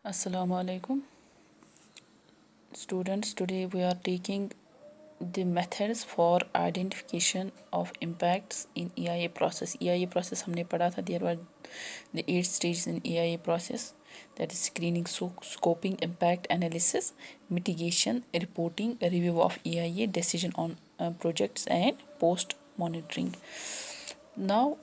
Assalamu alaikum students. Today we are taking the methods for identification of impacts in EIA process. EIA process हमने पढ़ा था. There were the 8 stages in EIA process, that is screening, scoping, impact analysis, mitigation, reporting, review of EIA, decision on projects and post monitoring. Now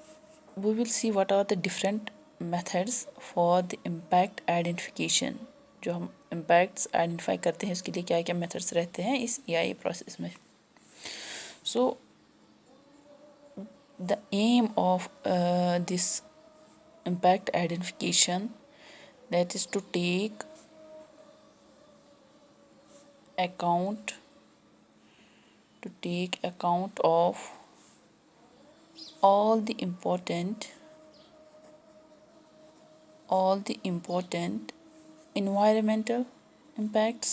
we will see what are the different methods for the impact identification. जो हम impacts identify करते हैं उसके लिए क्या क्या methods रहते हैं इस EIA process में. So the aim of this impact identification, that is to take account of all the important environmental impacts.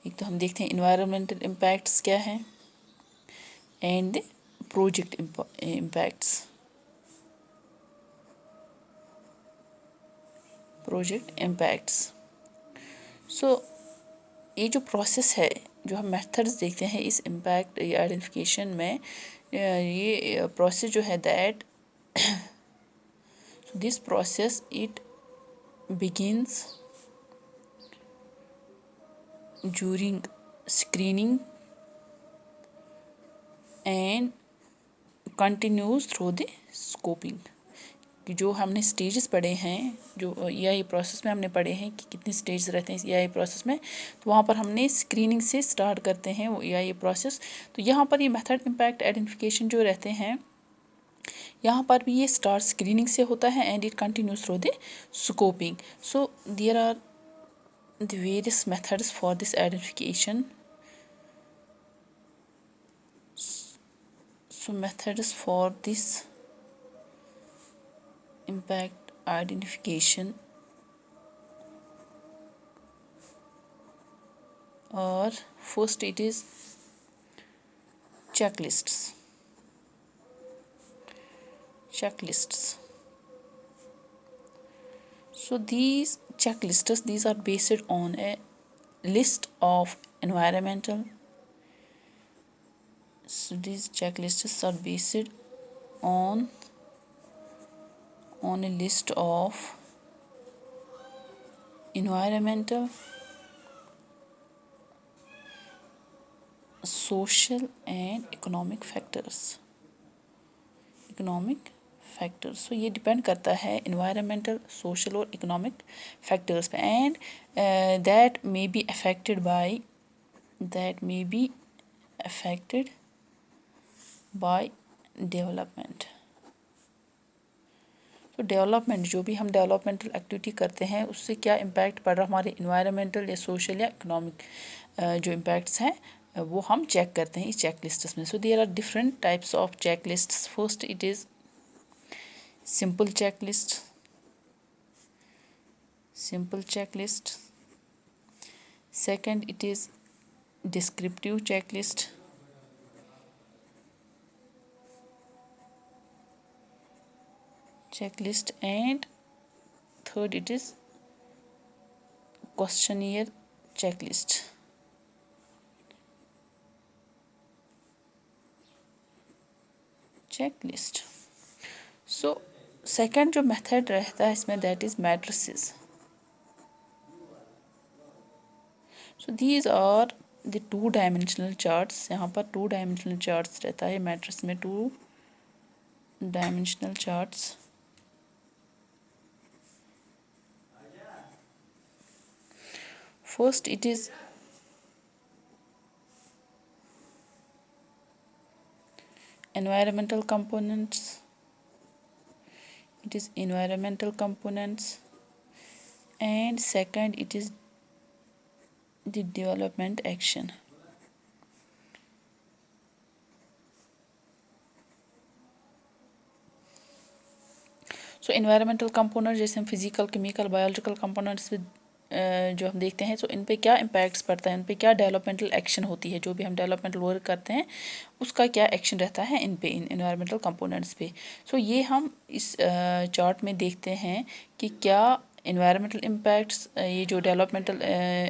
एक तो हम देखते हैं environmental impacts क्या हैं and project impacts. So ये जो प्रोसेस है, जो हम मेथड्स देखते हैं इस इम्पैक्ट आइडेंटिफिकेशन में, ये प्रोसेस जो है that this process it begins during screening and continues through the scoping. कि जो हमने स्टेजेस पढ़े हैं, जो EIA प्रोसेस में हमने पढ़े हैं कि कितने स्टेज रहते हैं इस EIA प्रोसेस में, तो वहाँ पर हमने स्क्रीनिंग से स्टार्ट करते हैं वो EIA प्रोसेस. तो यहाँ पर ये मेथड इम्पैक्ट आइडेंटिफिकेशन जो रहते हैं, यहाँ पर भी ये स्टार्ट स्क्रीनिंग से होता है and it continues through the scoping. So there are the various methods for this identification. So methods for this impact identification are, first it is checklists. So these checklists, these are based on a list of environmental. So these checklists are based on a list of environmental, social and economic factors. So ये depend करता है environmental, social और economic factors पे, and that may be affected by development. तो development, जो भी हम developmental activity करते हैं उससे क्या इम्पैक्ट पड़ रहा हमारे इन्वायरमेंटल या सोशल या इकोनॉमिक जो इम्पैक्ट्स हैं वो हम चेक करते हैं इस चेक लिस्ट्स में. So there are different types of check lists. First it is simple checklist. Second it is descriptive checklist. And third it is questionnaire checklist. So second जो method रहता है इसमें, that is matrices. So these are the 2 dimensional charts. यहाँ पर 2 dimensional charts रहता है matrix में, 2 dimensional charts. First it is environmental components. It is environmental components. And second it is the development action. So environmental components जैसे हम physical, chemical, biological components जो हम देखते हैं, तो इन पे क्या इम्पैक्ट्स पड़ता है, इन पे क्या डेवलपमेंटल एक्शन होती है, जो भी हम डेवलपमेंटल वर्क करते हैं उसका क्या एक्शन रहता है इन पे, इन एनवायरमेंटल कंपोनेंट्स पे. सो ये हम इस चार्ट में देखते हैं कि क्या इन्वायरमेंटल इम्पैक्ट्स, ये जो डेवलपमेंटल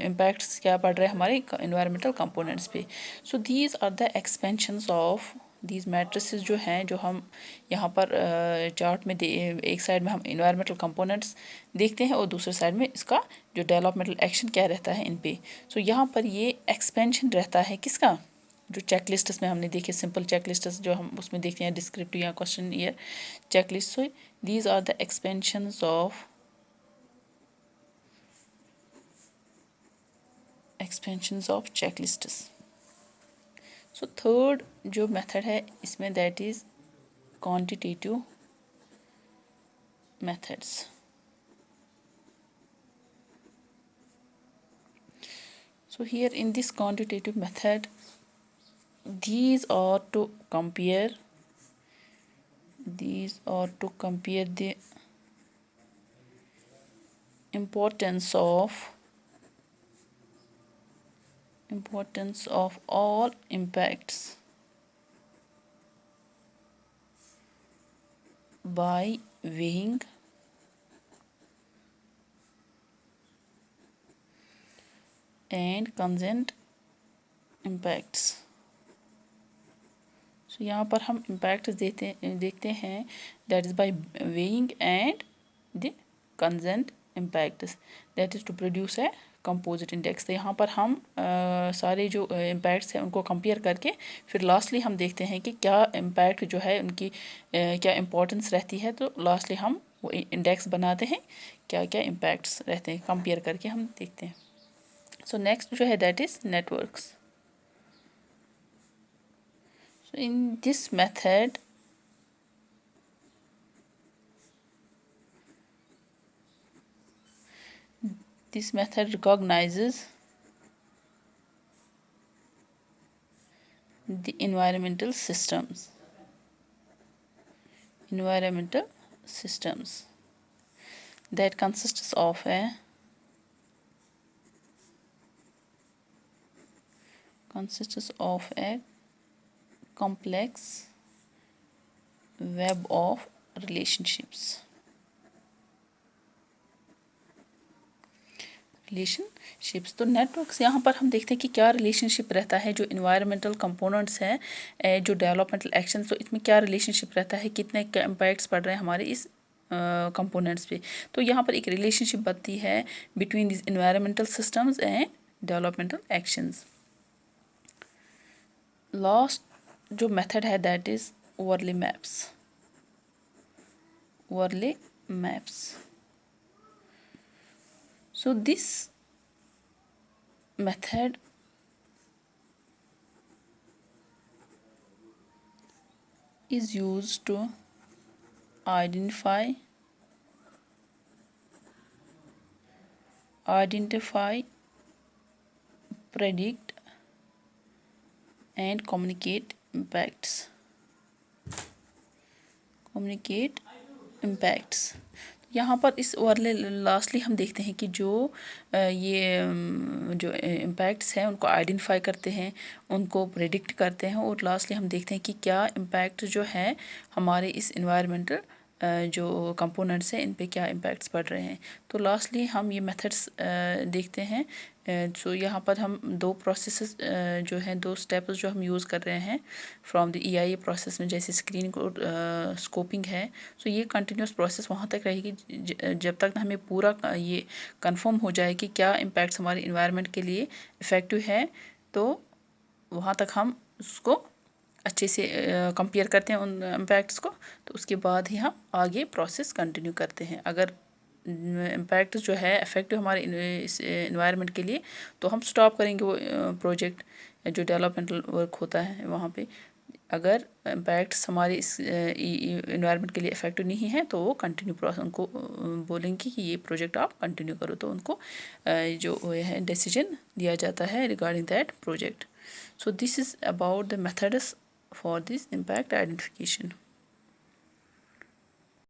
इम्पैक्ट्स क्या पड़ रहे हैं हमारे इन्वायरमेंटल कंपोनेंट्स पे। So these are the expansions of these matrices जो हैं, जो हम यहाँ पर चार्ट में एक साइड में हम इन्वायरमेंटल कंपोनेंट्स देखते हैं और दूसरे साइड में इसका जो डेवलपमेंटल एक्शन क्या रहता है इन पे। सो यहाँ पर ये एक्सपेंशन रहता है किसका, जो चेकलिस्ट में हमने देखे, सिंपल चेकलिस्ट जो हम उसमें देखते हैं डिस्क्रिप्टिव या questionnaire checklist. So these are the expansions of checklists। So third जो मेथड है इसमें that is quantitative methods। So here in this quantitative method, these are to compare the importance of all impacts by weighing and consent impacts। सो यहाँ पर हम impact देखते हैं that is by weighing and the consent impacts that is to produce a composite index. तो यहाँ पर हम सारे जो इम्पैक्ट्स हैं उनको कंपेयर करके फिर लास्टली हम देखते हैं कि क्या इम्पैक्ट जो है उनकी क्या इम्पोर्टेंस रहती है। तो लास्टली हम वो इंडेक्स बनाते हैं, क्या क्या इम्पैक्ट्स रहते हैं कंपेयर करके हम देखते हैं। सो नेक्स्ट जो है that is networks. So in this method recognizes the environmental systems that consists of a complex web of relationships। तो नेटवर्क्स यहाँ पर हम देखते हैं कि क्या रिलेशनशिप रहता है जो इन्वायरमेंटल कंपोनेंट्स हैं, जो डेवलपमेंटल एक्शन, तो इसमें क्या रिलेशनशिप रहता है, कितने इम्पैक्ट्स पड़ रहे हैं हमारे इस कंपोनेंट्स पे। तो यहाँ पर एक रिलेशनशिप बनती है between this environmental systems and developmental actions. Last जो मेथड है that is overlay maps. So this method is used to identify, predict and communicate impacts। यहाँ पर इस ओवरले लास्टली हम देखते हैं कि जो जो इम्पैक्ट्स हैं उनको आइडेंटिफाई करते हैं, उनको प्रेडिक्ट करते हैं और लास्टली हम देखते हैं कि क्या इम्पैक्ट जो है हमारे इस इन्वायरमेंटल जो कंपोनेंट्स हैं इन पे क्या इम्पैक्ट्स पड़ रहे हैं। तो लास्टली हम ये मेथड्स देखते हैं। सो यहाँ पर हम दो प्रोसेसेस जो हैं, दो स्टेप्स जो हम यूज़ कर रहे हैं फ्रॉम द EIA प्रोसेस में, जैसे स्क्रीनिंग और स्कोपिंग है। सो ये कंटिन्यूस प्रोसेस वहाँ तक रहेगी जब तक हमें पूरा ये कंफर्म हो जाए कि क्या इम्पैक्ट्स हमारे इन्वायरमेंट के लिए इफ़ेक्टिव है। तो वहाँ तक हम उसको अच्छे से कंपेयर करते हैं उन इम्पैक्ट्स को, तो उसके बाद ही हम आगे प्रोसेस कंटिन्यू करते हैं। अगर इम्पैक्ट जो है इफेक्टिव हमारे इस इन्वायरमेंट के लिए, तो हम स्टॉप करेंगे वो प्रोजेक्ट जो डेवलपमेंटल वर्क होता है वहाँ पे। अगर इम्पैक्ट्स हमारे इस इन्वायरमेंट के लिए इफेक्टिव नहीं है तो वो कंटिन्यू प्रोसेस, उनको बोलेंगे कि ये प्रोजेक्ट आप कंटिन्यू करो, तो उनको जो है डिसीजन दिया जाता है regarding that project. So this is about the methods for this impact identification.